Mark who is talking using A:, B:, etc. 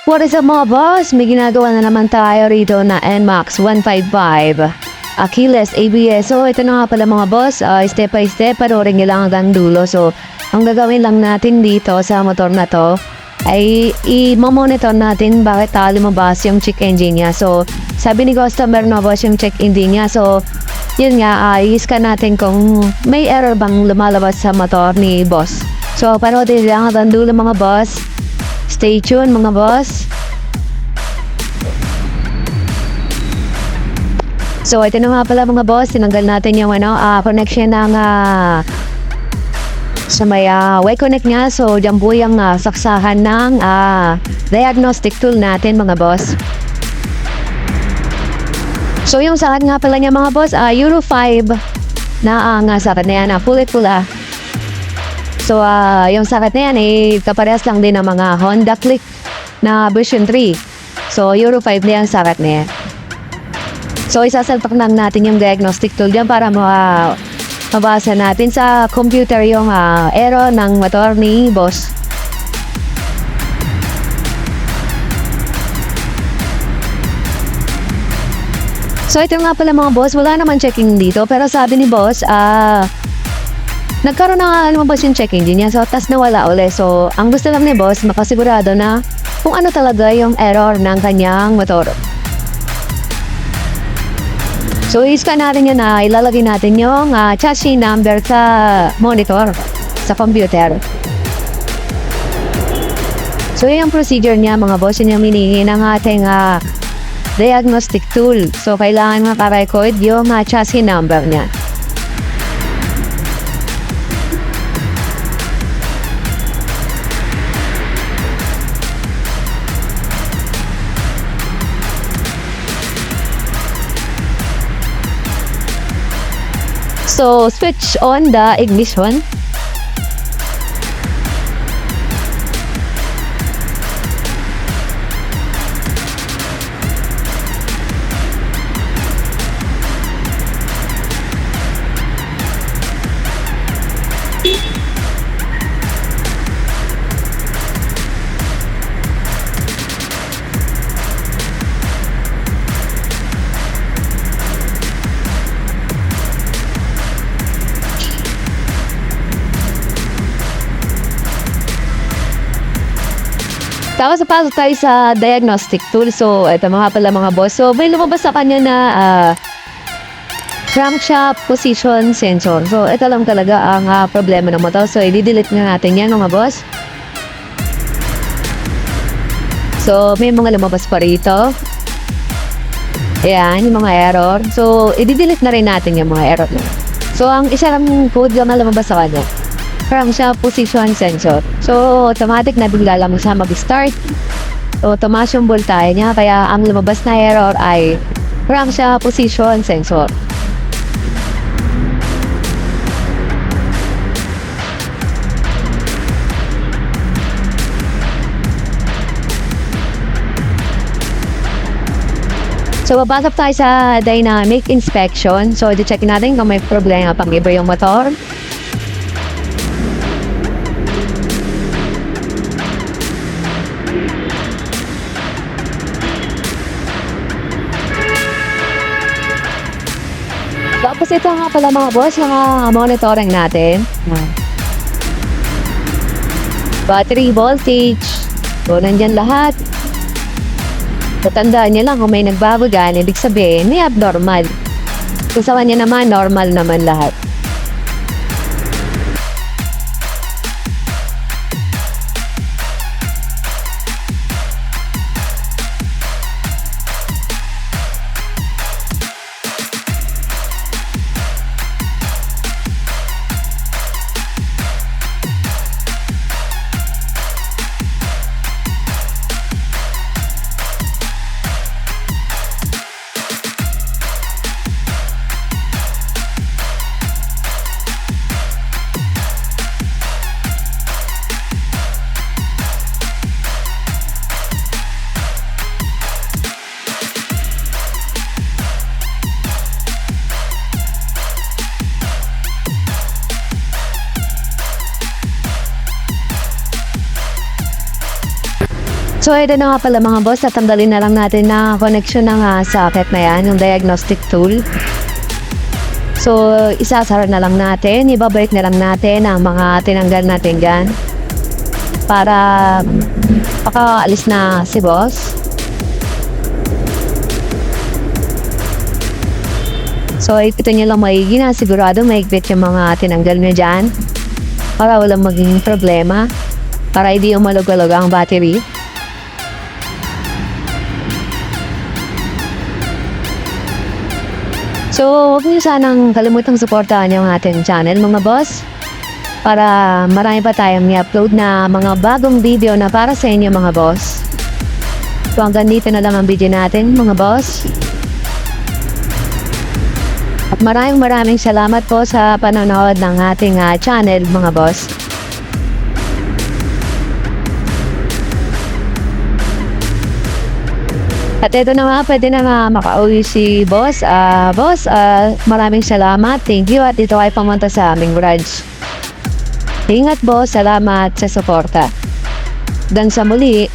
A: What is up mga boss? May ginagawa na naman tayo rito na NMAX 155 Achilles ABS. So ito na nga pala mga boss, step by step, panoorin nyo lang hanggang dulo. So ang gagawin lang natin dito sa motor na to ay i-monitor natin bakit lumabas yung check engine niya. So sabi ni customer na boss yung check engine niya. So yun nga, i-scan natin kung may error bang lumalabas sa motor ni boss. So panoorin lang hanggang dulo mga boss. Stay tuned mga boss. So ito na nga pala mga boss, tinanggal natin yung connection ng sa may Y-Connect niya. So dyan po yung saksahan ng diagnostic tool natin mga boss. So yung sakit nga pala niya mga boss, Euro 5 na ang sakit na yan, kulay pula. So, yung sakit na yan, kaparehas lang din ng mga Honda Click na version 3. So, Euro 5 na yung sakit na yan. So, isasalpak lang natin yung diagnostic tool dyan para mabasa natin sa computer yung error ng motor ni boss. So, ito nga pala mga boss, wala naman checking dito. Pero sabi ni boss, nagkaroon na lumabas yung check engine niya, so tas nawala uli. So, ang gusto lang ni boss, makasigurado na kung ano talaga yung error ng kanyang motor. So, i-scan natin yun na ilalagay natin yung chassis number sa monitor, sa computer. So, yung procedure niya mga boss, yun yung minihingi ng ating diagnostic tool. So, kailangan makarecord yung chassis number niya. So, switch on the ignition. Tapos napasok tayo sa diagnostic tool. So, ito mga pala mga boss. So, may lumabas sa kanya na crankshaft position sensor. So, ito lang talaga ang problema ng motor. So, i-delete na natin yan mga boss. So, may mga lumabas pa rito. Ayan, yung mga error. So, i-delete na rin natin yung mga error na. So, ang isa lang code yung lumabas sa kanya, crankshaft position sensor. So, automatic na bigla lang siya mag-start. So, tumaas yung voltahe niya. Kaya, ang lumabas na error ay crankshaft position sensor. So, babasok tayo sa dynamic inspection. So, i-check natin kung may problema pang iba yung motor. Tapos ito nga pala mga boss, mga monitoring natin. Battery voltage. So, nandyan lahat. Tatandaan niya lang kung may nagbabagan, ibig sabihin, may abnormal. Kung sa kanya naman, normal naman lahat. So ito na nga pala mga boss, tatanggalin na lang natin na connection ng socket na yan, yung diagnostic tool. So isasara na lang natin, ibabalik na lang natin ang mga tinanggal natin dyan para pakaalis na si boss. So ito nyo lang maigi na sigurado maigpit yung mga tinanggal nyo dyan para walang maging problema, para hindi umalog-alog ang battery. So, huwag niyo sanang kalimutang suportahan yung ating channel mga boss para marami pa tayong i-upload na mga bagong video na para sa inyo mga boss. So, hanggang dito na lang ang video natin mga boss. At maraming salamat po sa panonood ng ating channel mga boss. At ito na nga, pwede na nga makauwi si boss. Maraming salamat. Thank you. At ito ay pumunta sa aming garage. Ingat boss. Salamat sa suporta. Dan sa muli.